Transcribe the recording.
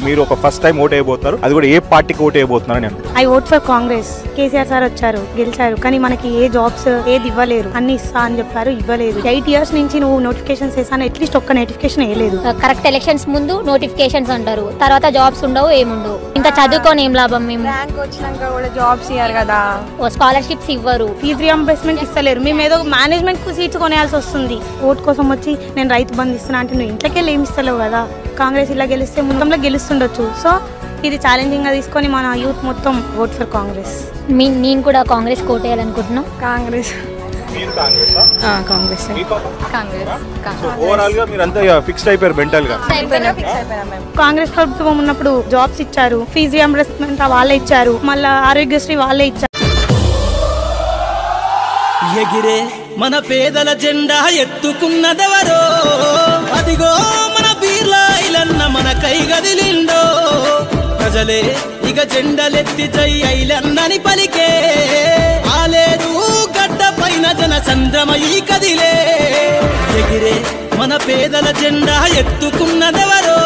మీరు ఒక first time vote వేయబోతున్నారు, అది కూడా ఏ పార్టీకి ఓట్ వేయబోతున్నారు అని? I vote for Congress. KCR sir వచ్చారు, గెలిచారు, కానీ మనకి ఏ జాబ్స్ ఏది ఇవ్వలేరు. అన్ని ఇస్తా అని చెప్పారు, ఇవ్వలేదు. 8 years నుంచి నువ్వు నోటిఫికేషన్స్ వేసాను, అట్లీస్ట్ ఒక్క నోటిఫికేషన్ వేయలేదు. కరెక్ట్ ఎలక్షన్స్ ముందు నోటిఫికేషన్స్ అంటారు, తర్వాత జాబ్స్ ఉండవు, ఏముండవు. ఇంకా చదువుకొని ఏం లాభం? మేము ర్యాంక్ వచ్చినాక కూడా జాబ్స్ ఇయ్యారు కదా, స్కాలర్షిప్స్ ఇవ్వరు, ఫీజు రియంబర్స్మెంట్ ఇస్తలేరు. మేము ఏదో మేనేజ్మెంట్ కు సీట్స్ కొనేయాల్సి వస్తుంది. ఓట్ కోసం వచ్చి నేను రైతు బంధు ఇస్తున్నా అంటే నువ్వు ఇంట్లోకి వెళ్ళి ఏమి ఇస్తలేవు కదా. కాంగ్రెస్ ఇలా గెలిస్తే ముందంలో గెలుస్తుండొచ్చు. సో ఇది ఛాలెంజింగ్ గా తీసుకొని మన యూత్ మొత్తం ఓట్ ఫర్ కాంగ్రెస్. నేను కూడా కాంగ్రెస్ ఓట్ వేయాలనుకుంటున్నాం. కాంగ్రెస్. కాంగ్రెస్ ప్రభుత్వం ఉన్నప్పుడు జాబ్స్ ఇచ్చారు, ఫీజు రియంబర్స్మెంట్ వాళ్ళే ఇచ్చారు, మళ్ళీ ఆరోగ్యశ్రీ వాళ్ళే ఇచ్చారు. ఎగిరే మన పేదల జెండా ఎత్తుకున్నదెవరో, అదిగో మన బీర్లా ఐలన్న మన కై గదిలిండో. ప్రజలే ఇక జెండలెత్తి జై ఐలన్నని పలికే, ఆలేరు గడ్డ పైన జన సంద్రమయి కదిలే. ఎగిరే మన పేదల జెండా ఎత్తుకున్నదెవరో,